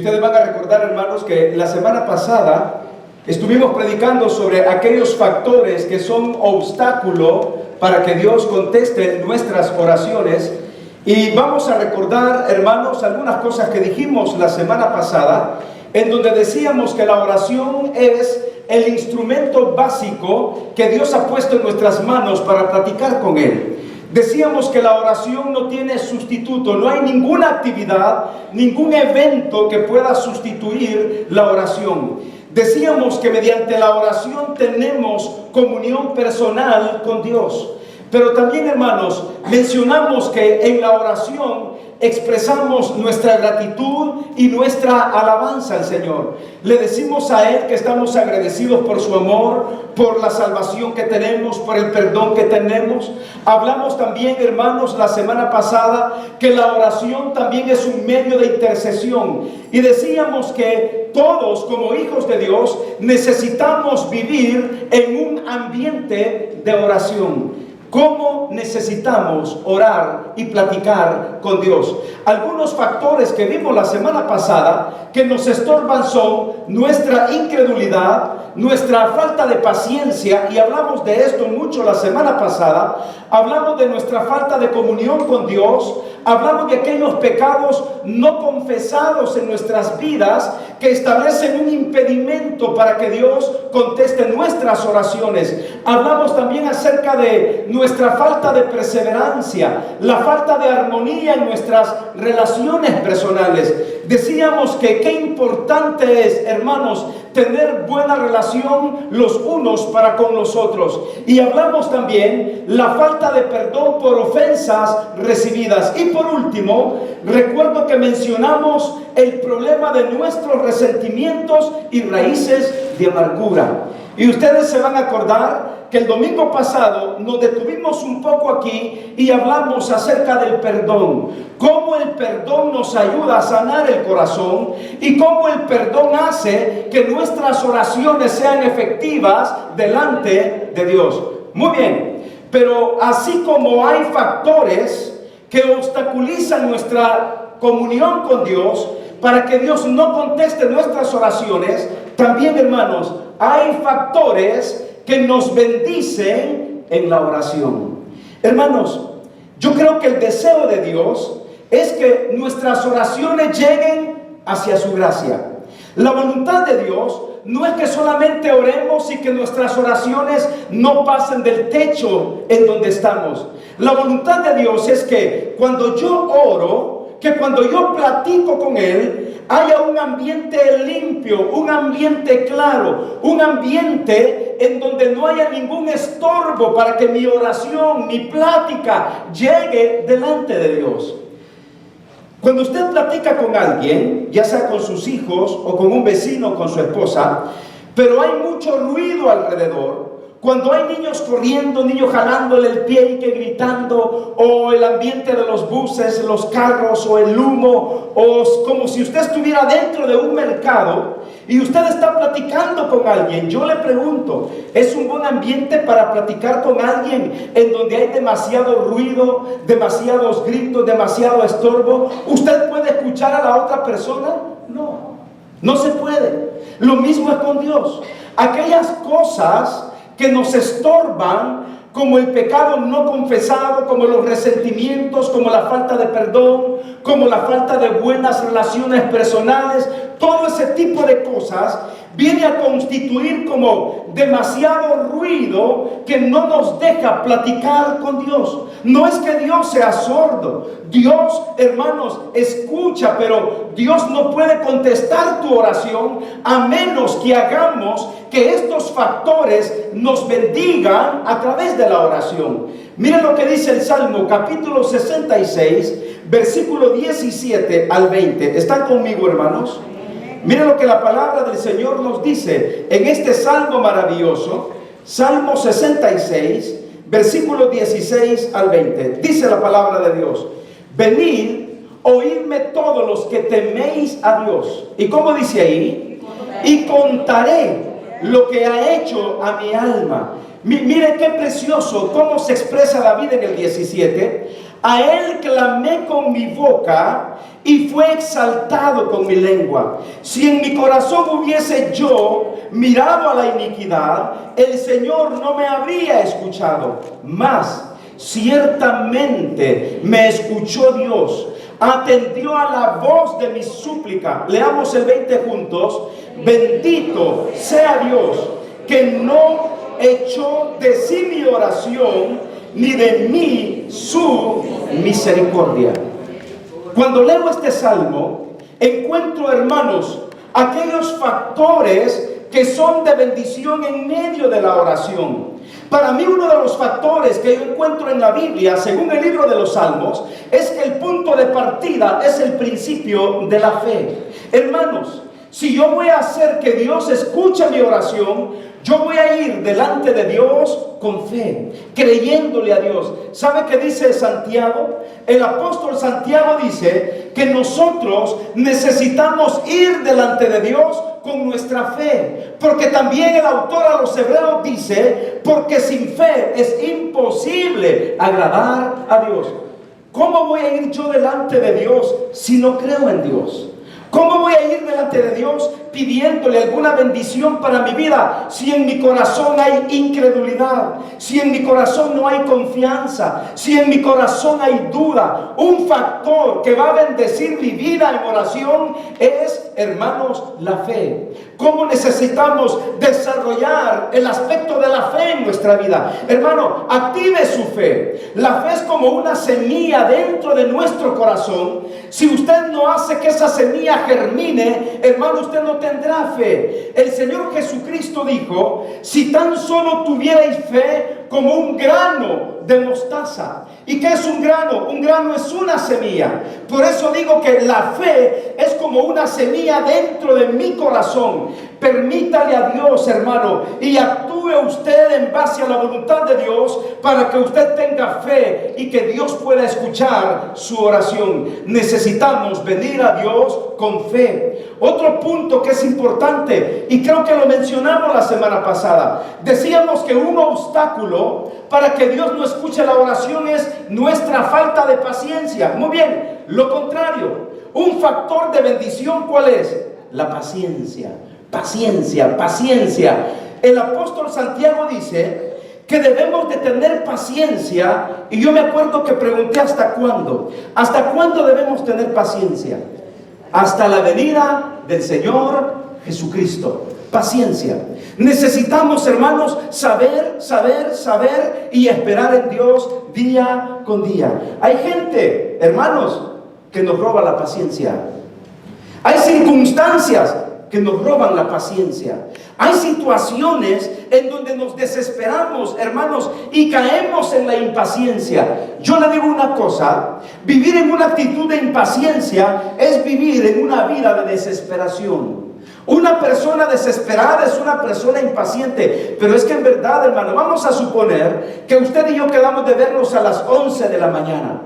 Ustedes van a recordar, hermanos, que la semana pasada estuvimos predicando sobre aquellos factores que son obstáculo para que Dios conteste nuestras oraciones. Y vamos a recordar, hermanos, algunas cosas que dijimos la semana pasada, en donde decíamos que la oración es el instrumento básico que Dios ha puesto en nuestras manos para platicar con Él. Decíamos que la oración no tiene sustituto, no hay ninguna actividad, ningún evento que pueda sustituir la oración. Decíamos que mediante la oración tenemos comunión personal con Dios. Pero también, hermanos, mencionamos que en la oración expresamos nuestra gratitud y nuestra alabanza al Señor. Le decimos a Él que estamos agradecidos por su amor, por la salvación que tenemos, por el perdón que tenemos. Hablamos también, hermanos, la semana pasada que la oración también es un medio de intercesión. Y decíamos que todos, como hijos de Dios, necesitamos vivir en un ambiente de oración. ¿Cómo necesitamos orar y platicar con Dios? Algunos factores que vimos la semana pasada que nos estorban son nuestra incredulidad, nuestra falta de paciencia, y hablamos de esto mucho la semana pasada. Hablamos de nuestra falta de comunión con Dios, hablamos de aquellos pecados no confesados en nuestras vidas que establecen un impedimento para que Dios conteste nuestras oraciones. Hablamos también acerca de nuestra falta de perseverancia, la falta de armonía en nuestras relaciones personales. Decíamos que qué importante es, hermanos, tener buena relación los unos para con los otros. Y hablamos también la falta de perdón por ofensas recibidas. Y por último, recuerdo que mencionamos el problema de nuestros resentimientos y raíces de amargura. Y ustedes se van a acordar que el domingo pasado nos detuvimos un poco aquí y hablamos acerca del perdón. Cómo el perdón nos ayuda a sanar el corazón y cómo el perdón hace que nuestras oraciones sean efectivas delante de Dios. Muy bien, pero así como hay factores que obstaculizan nuestra comunión con Dios para que Dios no conteste nuestras oraciones, también, hermanos, hay factores que nos bendicen en la oración. Hermanos, yo creo que el deseo de Dios es que nuestras oraciones lleguen hacia su gracia. La voluntad de Dios no es que solamente oremos y que nuestras oraciones no pasen del techo en donde estamos. La voluntad de Dios es que cuando yo oro, que cuando yo platico con Él, haya un ambiente limpio, un ambiente claro, un ambiente en donde no haya ningún estorbo para que mi oración, mi plática llegue delante de Dios. Cuando usted platica con alguien, ya sea con sus hijos o con un vecino o con su esposa, pero hay mucho ruido alrededor, cuando hay niños corriendo, niños jalándole el pie y que gritando, o el ambiente de los buses, los carros, o el humo, o como si usted estuviera dentro de un mercado y usted está platicando con alguien, yo le pregunto, ¿es un buen ambiente para platicar con alguien en donde hay demasiado ruido, demasiados gritos, demasiado estorbo? ¿Usted puede escuchar a la otra persona? No, no se puede. Lo mismo es con Dios. Aquellas cosas que nos estorban, como el pecado no confesado, como los resentimientos, como la falta de perdón, como la falta de buenas relaciones personales, todo ese tipo de cosas viene a constituir como demasiado ruido que no nos deja platicar con Dios. No es que Dios sea sordo. Dios, hermanos, escucha, pero Dios no puede contestar tu oración a menos que hagamos que estos factores nos bendigan a través de la oración. Miren lo que dice el Salmo, capítulo 66, versículo 17 al 20. ¿Están conmigo, hermanos? Miren lo que la palabra del Señor nos dice en este salmo maravilloso, Salmo 66, versículo 16 al 20. Dice la palabra de Dios: venid, oídme todos los que teméis a Dios. ¿Y cómo dice ahí? Y contaré lo que ha hecho a mi alma. Mire qué precioso cómo se expresa David en el 17. A él clamé con mi boca y fue exaltado con mi lengua. Si en mi corazón hubiese yo mirado a la iniquidad, el Señor no me habría escuchado. Mas ciertamente me escuchó Dios, atendió a la voz de mi súplica. Leamos el 20 juntos. Bendito sea Dios, que no echó de sí mi oración, ni de mí su misericordia. Cuando leo este salmo, encuentro, hermanos, aquellos factores que son de bendición en medio de la oración. Para mí, uno de los factores que yo encuentro en la Biblia, según el libro de los Salmos, es que el punto de partida es el principio de la fe. Hermanos, si yo voy a hacer que Dios escuche mi oración, yo voy a ir delante de Dios con fe, creyéndole a Dios. ¿Sabe qué dice Santiago? El apóstol Santiago dice que nosotros necesitamos ir delante de Dios con nuestra fe, porque también el autor a los Hebreos dice, porque sin fe es imposible agradar a Dios. ¿Cómo voy a ir yo delante de Dios si no creo en Dios? ¿Cómo voy a ir delante de Dios pidiéndole alguna bendición para mi vida si en mi corazón hay incredulidad, si en mi corazón no hay confianza, si en mi corazón hay duda? Un factor que va a bendecir mi vida en oración es, hermanos, la fe. ¿Cómo necesitamos desarrollar el aspecto de la fe en nuestra vida? Hermano, active su fe. La fe es como una semilla dentro de nuestro corazón. Si usted no hace que esa semilla germine, hermano, usted no tendrá fe. El Señor Jesucristo dijo, si tan solo tuvierais fe como un grano de mostaza. ¿Y qué es un grano? Un grano es una semilla. Por eso digo que la fe es como una semilla dentro de mi corazón. Permítale a Dios, hermano, y actúe usted en base a la voluntad de Dios para que usted tenga fe y que Dios pueda escuchar su oración. Necesitamos venir a Dios con fe. Otro punto que es importante, y creo que lo mencionamos la semana pasada, decíamos que un obstáculo para que Dios no escuche la oración es nuestra falta de paciencia. Muy bien, lo contrario, un factor de bendición, ¿cuál es? La paciencia. Paciencia, paciencia. El apóstol Santiago dice que debemos de tener paciencia, y yo me acuerdo que pregunté ¿hasta cuándo? ¿Hasta cuándo debemos tener paciencia? Hasta la venida del Señor Jesucristo. Paciencia. Necesitamos, hermanos, saber y esperar en Dios día con día. Hay gente, hermanos, que nos roba la paciencia. Hay circunstancias que nos roban la paciencia. Hay situaciones en donde nos desesperamos, hermanos, y caemos en la impaciencia. Yo le digo una cosa: vivir en una actitud de impaciencia es vivir en una vida de desesperación. Una persona desesperada es una persona impaciente. Pero es que en verdad, hermano, vamos a suponer que usted y yo quedamos de vernos a las 11 de la mañana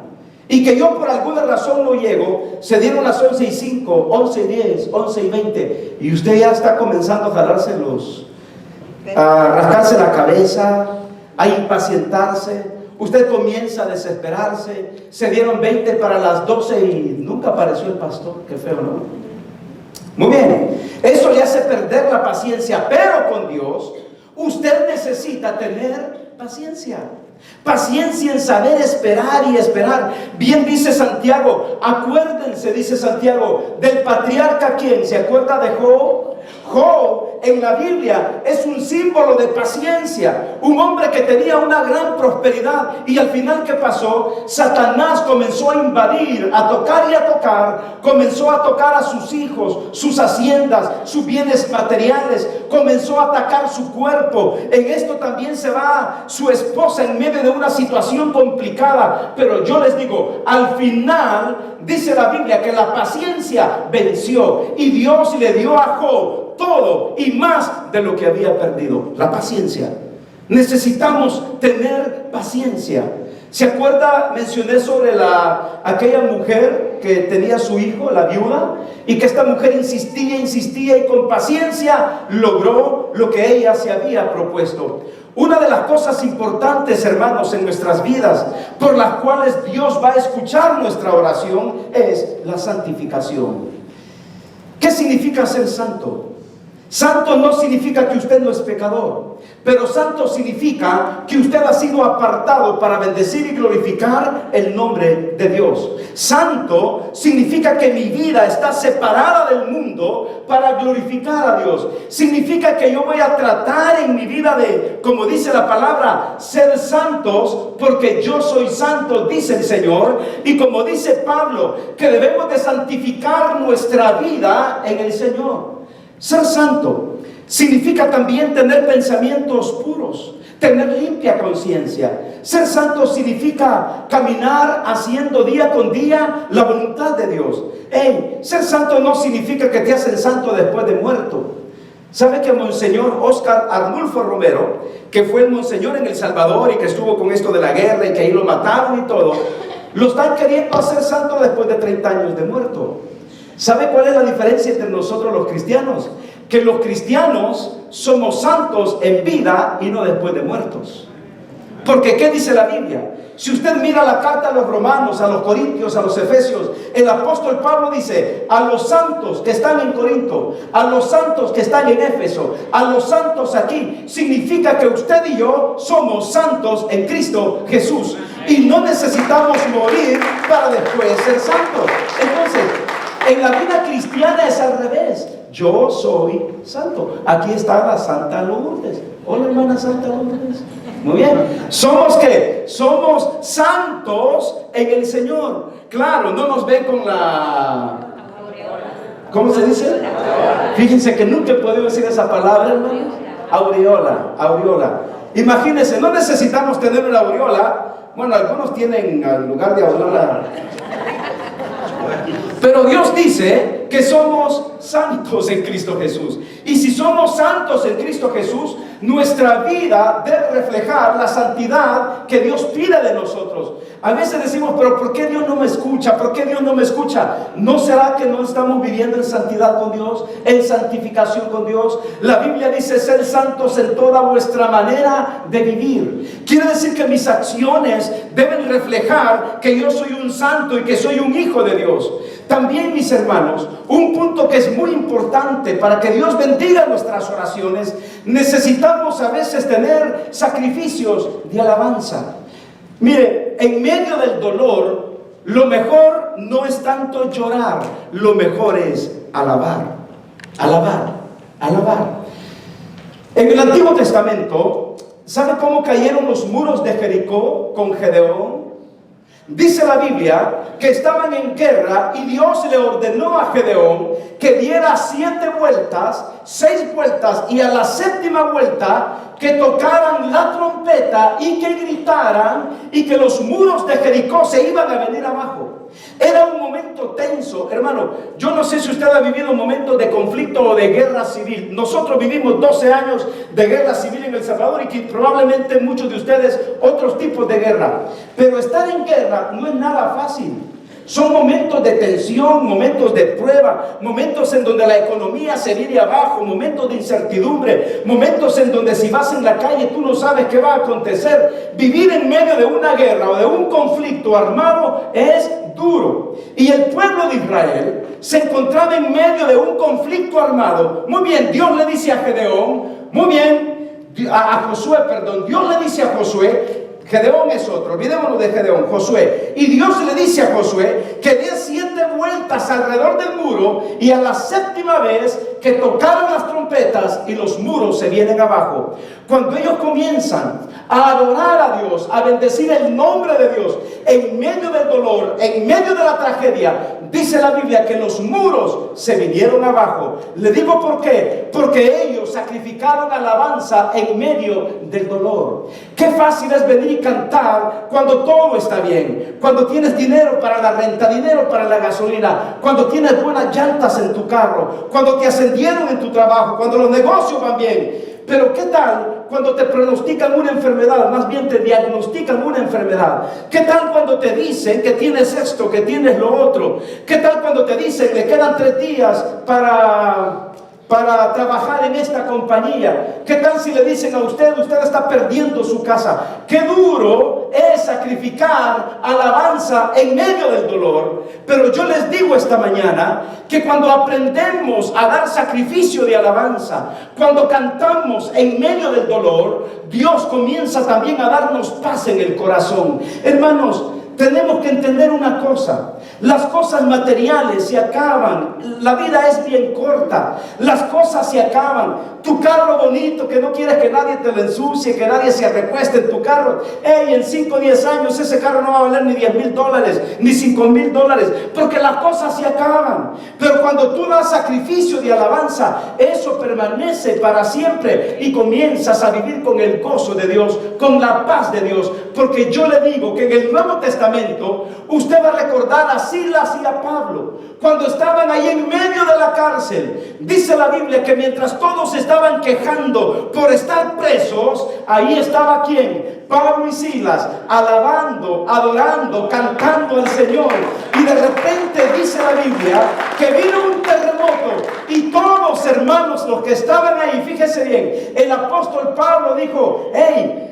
y que yo por alguna razón no llego. Se dieron las 11:05, 11:10, 11:20 y usted ya está comenzando a jalarse a rascarse la cabeza, a impacientarse. Usted comienza a desesperarse. Se dieron 20 para las 12 y nunca apareció el pastor. Qué feo, ¿no? Muy bien, eso le hace perder la paciencia. Pero con Dios usted necesita tener paciencia. Paciencia en saber esperar y esperar. Bien dice Santiago, acuérdense, dice Santiago, del patriarca. ¿Quién se acuerda de Job? Job en la Biblia es un símbolo de paciencia. Un hombre que tenía una gran prosperidad, y al final, ¿qué pasó? Satanás comenzó a invadir, a tocar y a tocar. Comenzó a tocar a sus hijos, sus haciendas, sus bienes materiales. Comenzó a atacar su cuerpo. En esto también se va su esposa en medio de una situación complicada. Pero yo les digo, al final dice la Biblia que la paciencia venció, y Dios le dio a Job todo y más de lo que había perdido. La paciencia. Necesitamos tener paciencia. ¿Se acuerda? Mencioné sobre aquella mujer que tenía su hijo, la viuda, y que esta mujer insistía y con paciencia logró lo que ella se había propuesto. Una de las cosas importantes, hermanos, en nuestras vidas, por las cuales Dios va a escuchar nuestra oración, es la santificación. ¿Qué significa ser santo? Santo no significa que usted no es pecador, pero santo significa que usted ha sido apartado para bendecir y glorificar el nombre de Dios. Santo significa que mi vida está separada del mundo para glorificar a Dios. Significa que yo voy a tratar en mi vida de, como dice la palabra, ser santos, porque yo soy santo, dice el Señor. Y como dice Pablo, que debemos de santificar nuestra vida en el Señor. Ser santo significa también tener pensamientos puros, tener limpia conciencia. Ser santo significa caminar haciendo día con día la voluntad de Dios. Ser santo no significa que te hacen santo después de muerto. ¿Sabe que Monseñor Oscar Arnulfo Romero, que fue el monseñor en El Salvador y que estuvo con esto de la guerra y que ahí lo mataron y todo, lo están queriendo hacer santo después de 30 años de muerto? ¿Sabe cuál es la diferencia entre nosotros los cristianos? Que los cristianos somos santos en vida y no después de muertos. Porque ¿qué dice la Biblia? Si usted mira la carta a los romanos, a los corintios, a los efesios, el apóstol Pablo dice: a los santos que están en Corinto, a los santos que están en Éfeso, a los santos aquí, significa que usted y yo somos santos en Cristo Jesús. Y no necesitamos morir para después ser santos. Entonces, en la vida cristiana es al revés. Yo soy santo. Aquí está la Santa Lourdes. Hola, hermana Santa Lourdes. Muy bien. ¿Somos qué? Somos santos en el Señor. Claro, no nos ven con la... ¿Cómo se dice? Fíjense que nunca he podido decir esa palabra, hermanos. Aureola, aureola. Imagínense, no necesitamos tener una aureola. Bueno, algunos tienen al lugar de aureola. Pero Dios dice que somos santos en Cristo Jesús. Y si somos santos en Cristo Jesús, nuestra vida debe reflejar la santidad que Dios pide de nosotros. A veces decimos: pero ¿por qué Dios no me escucha? ¿Por qué Dios no me escucha? ¿No será que no estamos viviendo en santidad con Dios? En santificación con Dios. La Biblia dice: ser santos en toda vuestra manera de vivir. Quiere decir que mis acciones deben reflejar que yo soy un santo y que soy un hijo de Dios. También, mis hermanos, un punto que es muy importante para que Dios bendiga nuestras oraciones: necesitamos a veces tener sacrificios de alabanza. Mire, en medio del dolor, lo mejor no es tanto llorar, lo mejor es alabar, alabar, alabar. En el Antiguo Testamento, ¿sabe cómo cayeron los muros de Jericó con Gedeón? Dice la Biblia que estaban en guerra y Dios le ordenó a Gedeón que diera 7 vueltas, 6 vueltas, y a la 7ª vuelta que tocaran la trompeta y que gritaran, y que los muros de Jericó se iban a venir abajo. Era un momento tenso, hermano. Yo no sé si usted ha vivido momentos de conflicto o de guerra civil. Nosotros vivimos 12 años de guerra civil en El Salvador, y que probablemente muchos de ustedes otros tipos de guerra. Pero estar en guerra no es nada fácil. Son momentos de tensión, momentos de prueba, momentos en donde la economía se viene abajo, momentos de incertidumbre, momentos en donde si vas en la calle tú no sabes qué va a acontecer. Vivir en medio de una guerra o de un conflicto armado es duro. Y el pueblo de Israel se encontraba en medio de un conflicto armado. Muy bien, Dios le dice a Gedeón, muy bien, a Josué, perdón, Dios le dice a Josué, Gedeón es otro, olvidémonos de Gedeón, Josué. Y Dios le dice a Josué que dé 7 vueltas alrededor del muro, y a la 7ª vez que tocaron las trompetas y los muros se vienen abajo. Cuando ellos comienzan a adorar a Dios, a bendecir el nombre de Dios, en medio del dolor, en medio de la tragedia, dice la Biblia que los muros se vinieron abajo. Le digo por qué: porque ellos sacrificaron alabanza en medio del dolor. Qué fácil es venir y cantar cuando todo está bien, cuando tienes dinero para la renta, dinero para la gasolina, cuando tienes buenas llantas en tu carro, cuando te ascendieron en tu trabajo, cuando los negocios van bien. Pero ¿qué tal cuando te pronostican una enfermedad? Más bien te diagnostican una enfermedad. ¿Qué tal cuando te dicen que tienes esto, que tienes lo otro? ¿Qué tal cuando te dicen que le quedan 3 días para trabajar en esta compañía? ¿Qué tal si le dicen a usted está perdiendo su casa? Qué duro es sacrificar alabanza en medio del dolor. Pero yo les digo esta mañana que cuando aprendemos a dar sacrificio de alabanza, cuando cantamos en medio del dolor, Dios comienza también a darnos paz en el corazón. Hermanos, tenemos que entender una cosa: las cosas materiales se acaban, la vida es bien corta, las cosas se acaban. Tu carro bonito, que no quieres que nadie te lo ensucie, que nadie se recueste en tu carro, en 5 o 10 años ese carro no va a valer ni $10,000, ni $5,000, porque las cosas se acaban. Pero cuando tú das sacrificio de alabanza, eso permanece para siempre y comienzas a vivir con el gozo de Dios, con la paz de Dios. Porque yo le digo que en el Nuevo Testamento usted va a recordar a Silas y a Pablo cuando estaban ahí en medio de la cárcel. Dice la Biblia que mientras todos estaban quejando por estar presos, ahí estaba ¿quién? Pablo y Silas, alabando, adorando, cantando al Señor. Y de repente dice la Biblia que vino un terremoto y todos, hermanos, los que estaban ahí, fíjese bien, el apóstol Pablo dijo: hey,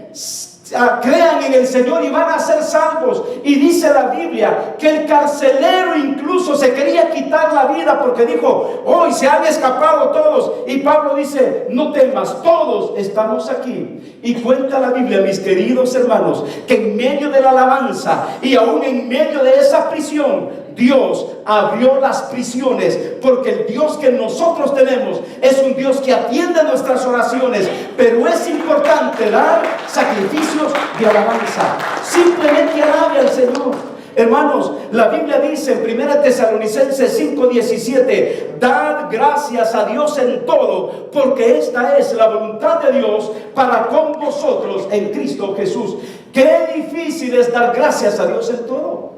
crean en el Señor y van a ser salvos. Y dice la Biblia que el carcelero incluso se quería quitar la vida porque dijo: hoy se han escapado todos. Y Pablo dice: no temas, todos estamos aquí. Y cuenta la Biblia, mis queridos hermanos, que en medio de la alabanza y aún en medio de esa prisión, Dios abrió las prisiones, porque el Dios que nosotros tenemos es un Dios que atiende nuestras oraciones. Pero es importante dar sacrificios de alabanza. Simplemente alabe al Señor. Hermanos, la Biblia dice en 1 Tesalonicenses 5:17: dad gracias a Dios en todo, porque esta es la voluntad de Dios para con vosotros en Cristo Jesús. Qué difícil es dar gracias a Dios en todo.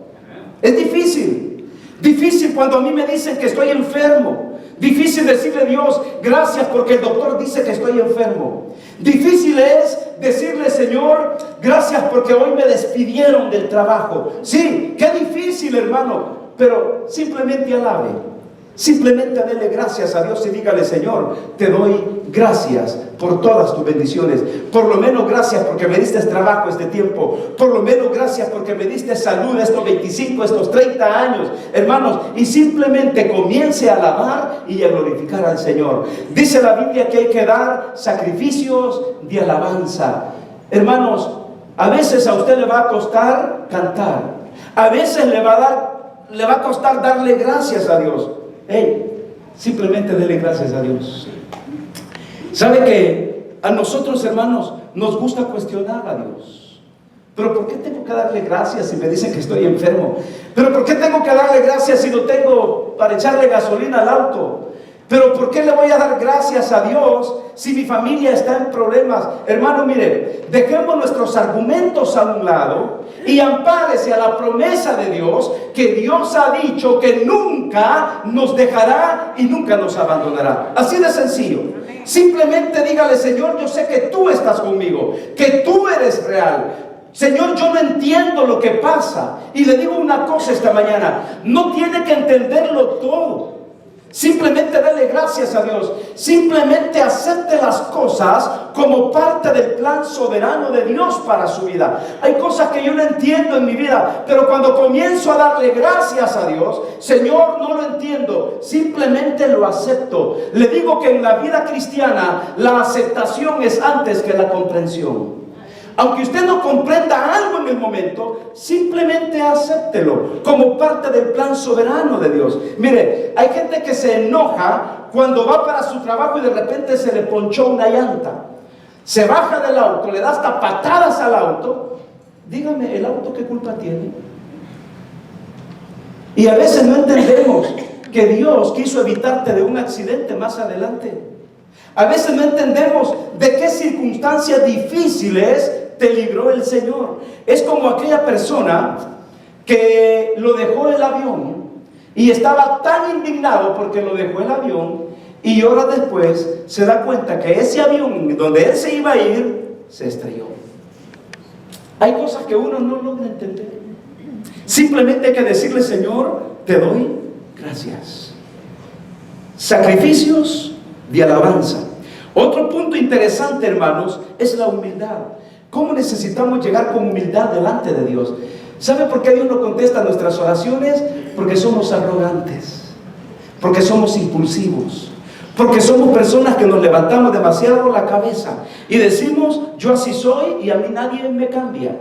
Es difícil. Difícil cuando a mí me dicen que estoy enfermo. Difícil decirle a Dios gracias porque el doctor dice que estoy enfermo. Difícil es decirle: Señor, gracias porque hoy me despidieron del trabajo. Sí, qué difícil, hermano. Pero simplemente alabe. Simplemente dele gracias a Dios y dígale: Señor, te doy gracias por todas tus bendiciones. Por lo menos gracias porque me diste trabajo este tiempo. Por lo menos gracias porque me diste salud estos 25, estos 30 años. Hermanos, y simplemente comience a alabar y a glorificar al Señor. Dice la Biblia que hay que dar sacrificios de alabanza. Hermanos, a veces a usted le va a costar cantar. A veces le va a costar darle gracias a Dios. Simplemente dele gracias a Dios. ¿Sabe que a nosotros, hermanos, nos gusta cuestionar a Dios? ¿Pero por qué tengo que darle gracias si me dicen que estoy enfermo? ¿Pero por qué tengo que darle gracias si no tengo para echarle gasolina al auto? ¿Pero por qué le voy a dar gracias a Dios si mi familia está en problemas? Hermano, mire, dejemos nuestros argumentos a un lado y ampárese a la promesa de Dios, que Dios ha dicho que nunca nos dejará y nunca nos abandonará. Así de sencillo. Simplemente dígale: Señor, yo sé que tú estás conmigo, que tú eres real. Señor, yo no entiendo lo que pasa. Y le digo una cosa esta mañana: no tiene que entenderlo todo. Simplemente dele gracias a Dios. Simplemente acepte las cosas como parte del plan soberano de Dios para su vida. Hay cosas que yo no entiendo en mi vida, pero cuando comienzo a darle gracias a Dios: Señor, no lo entiendo, simplemente lo acepto. Le digo que en la vida cristiana la aceptación es antes que la comprensión. Aunque usted no comprenda algo en el momento, simplemente acéptelo como parte del plan soberano de Dios. Mire, hay gente que se enoja cuando va para su trabajo y de repente se le ponchó una llanta. Se baja del auto, le da hasta patadas al auto. Dígame, ¿el auto qué culpa tiene? Y a veces no entendemos que Dios quiso evitarte de un accidente más adelante. A veces no entendemos de qué circunstancias difíciles te libró el Señor. Es como aquella persona que lo dejó el avión Y estaba tan indignado porque lo dejó el avión, y horas después se da cuenta que ese avión donde él se iba a ir se estrelló. Hay cosas que uno no logra entender. Simplemente hay que decirle: Señor, te doy gracias. Sacrificios de alabanza. Otro punto interesante, hermanos, es la humildad. ¿Cómo necesitamos llegar con humildad delante de Dios? ¿Sabe por qué Dios no contesta nuestras oraciones? Porque somos arrogantes, porque somos impulsivos, porque somos personas que nos levantamos demasiado la cabeza y decimos: yo así soy y a mí nadie me cambia.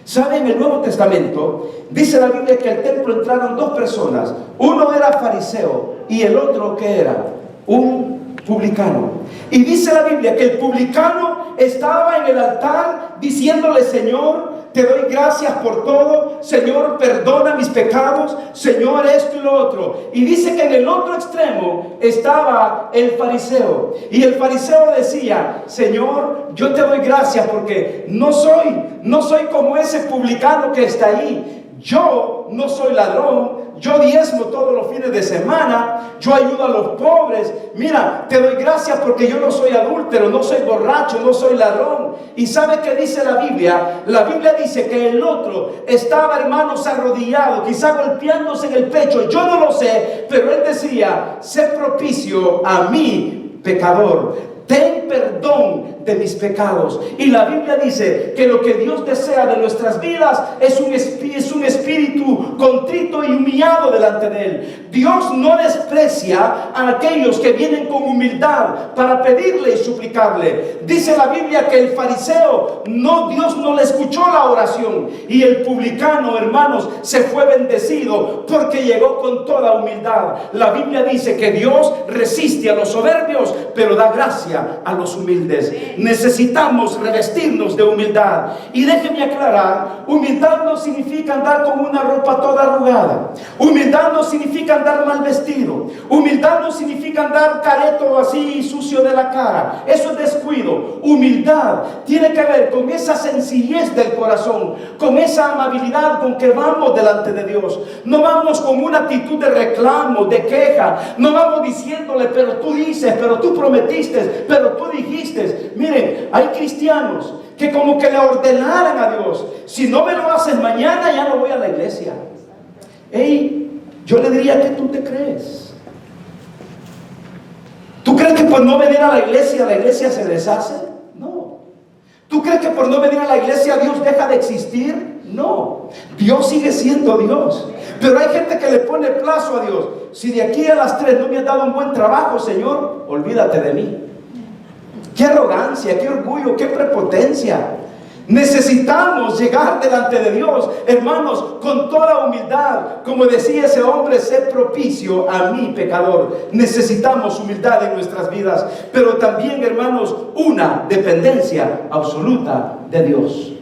¿Sabe? En el Nuevo Testamento dice la Biblia que al templo entraron dos personas. Uno era fariseo y el otro, ¿qué era? Un publicano. Y dice la Biblia que el publicano estaba en el altar diciéndole: Señor, te doy gracias por todo. Señor, perdona mis pecados. Señor, esto y lo otro. Y dice que en el otro extremo estaba el fariseo. Y el fariseo decía: Señor, yo te doy gracias porque no soy como ese publicano que está ahí. Yo no soy ladrón. Yo diezmo todos los fines de semana. Yo ayudo a los pobres. Mira, te doy gracias porque yo no soy adúltero, no soy borracho, no soy ladrón. ¿Y sabe qué dice la Biblia? La Biblia dice que el otro estaba, hermanos, arrodillado, quizá golpeándose en el pecho. Yo no lo sé, pero él decía: sé propicio a mí, pecador. Ten perdón de mis pecados. Y la Biblia dice que lo que Dios desea de nuestras vidas es un espíritu contrito y humillado delante de Él. Dios no desprecia a aquellos que vienen con humildad para pedirle y suplicarle. Dice la Biblia que el fariseo, Dios no le escuchó la oración, y el publicano, hermanos, se fue bendecido porque llegó con toda humildad. La Biblia dice que Dios resiste a los soberbios, pero da gracia a los humildes. Necesitamos revestirnos de humildad. Y déjeme aclarar: humildad no significa andar con una ropa toda arrugada. Humildad no significa andar mal vestido. Humildad no significa andar careto así, sucio de la cara. Eso es descuido. Humildad tiene que ver con esa sencillez del corazón, con esa amabilidad con que vamos delante de Dios. No vamos con una actitud de reclamo, de queja. No vamos diciéndole: pero tú dices, pero tú prometiste, pero tú dijiste. Miren, hay cristianos que como que le ordenaran a Dios: si no me lo haces mañana, ya no voy a la iglesia. Yo le diría: ¿qué tú te crees? ¿Tú crees que por no venir a la iglesia se deshace? No. ¿Tú crees que por no venir a la iglesia Dios deja de existir? No. Dios sigue siendo Dios. Pero hay gente que le pone plazo a Dios: si de aquí a las 3 no me has dado un buen trabajo, Señor, olvídate de mí. Qué arrogancia, qué orgullo, qué prepotencia. Necesitamos llegar delante de Dios, hermanos, con toda humildad. Como decía ese hombre: sé propicio a mí, pecador. Necesitamos humildad en nuestras vidas, pero también, hermanos, una dependencia absoluta de Dios.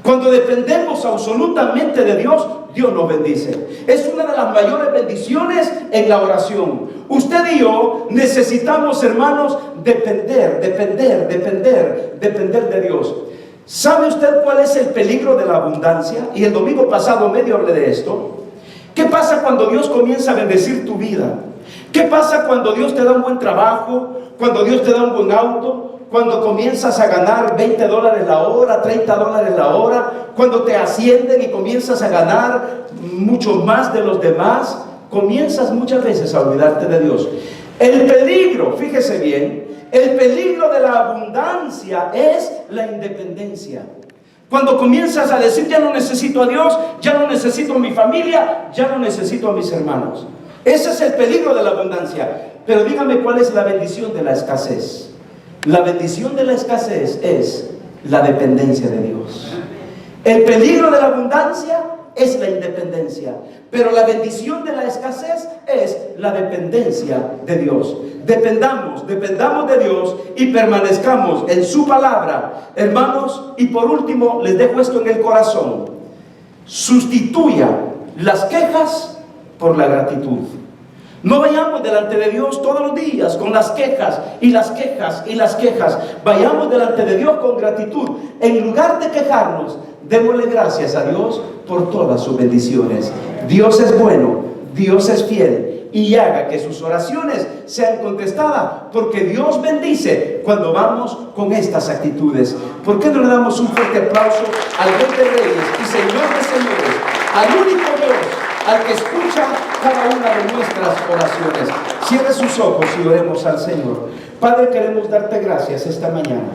Cuando dependemos absolutamente de Dios, Dios nos bendice. Es una de las mayores bendiciones en la oración. Usted y yo necesitamos, hermanos, depender de Dios. ¿Sabe usted cuál es el peligro de la abundancia? Y el domingo pasado medio hablé de esto. ¿Qué pasa cuando Dios comienza a bendecir tu vida? ¿Qué pasa cuando Dios te da un buen trabajo? Cuando Dios te da un buen auto? Cuando comienzas a ganar $20 la hora, $30 la hora, cuando te ascienden y comienzas a ganar mucho más de los demás, comienzas muchas veces a olvidarte de Dios. El peligro, fíjese bien, el peligro de la abundancia es la independencia. Cuando comienzas a decir: ya no necesito a Dios, ya no necesito a mi familia, ya no necesito a mis hermanos. Ese es el peligro de la abundancia. Pero dígame, ¿cuál es la bendición de la escasez? La bendición de la escasez es la dependencia de Dios. El peligro de la abundancia es la independencia, pero la bendición de la escasez es la dependencia de Dios. Dependamos de Dios y permanezcamos en su palabra, hermanos. Y por último, les dejo esto en el corazón: sustituya las quejas por la gratitud. No vayamos delante de Dios todos los días con las quejas y las quejas y las quejas. Vayamos delante de Dios con gratitud. En lugar de quejarnos, démosle gracias a Dios por todas sus bendiciones. Dios es bueno, Dios es fiel y haga que sus oraciones sean contestadas, porque Dios bendice cuando vamos con estas actitudes. ¿Por qué no le damos un fuerte aplauso al Rey de Reyes y Señor de Señores, al único Dios, al que escucha cada una de nuestras oraciones? Cierre sus ojos y oremos al Señor. Padre, queremos darte gracias esta mañana.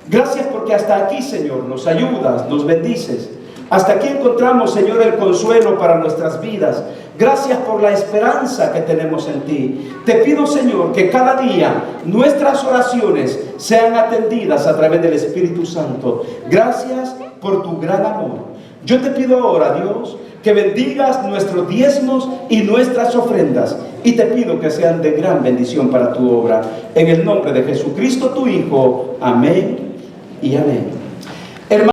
Gracias porque hasta aquí, Señor, nos ayudas, nos bendices. Hasta aquí encontramos, Señor, el consuelo para nuestras vidas. Gracias por la esperanza que tenemos en ti. Te pido, Señor, que cada día nuestras oraciones sean atendidas a través del Espíritu Santo. Gracias por tu gran amor. Yo te pido ahora, Dios, que bendigas nuestros diezmos y nuestras ofrendas. Y te pido que sean de gran bendición para tu obra. En el nombre de Jesucristo, tu Hijo. Amén y amén.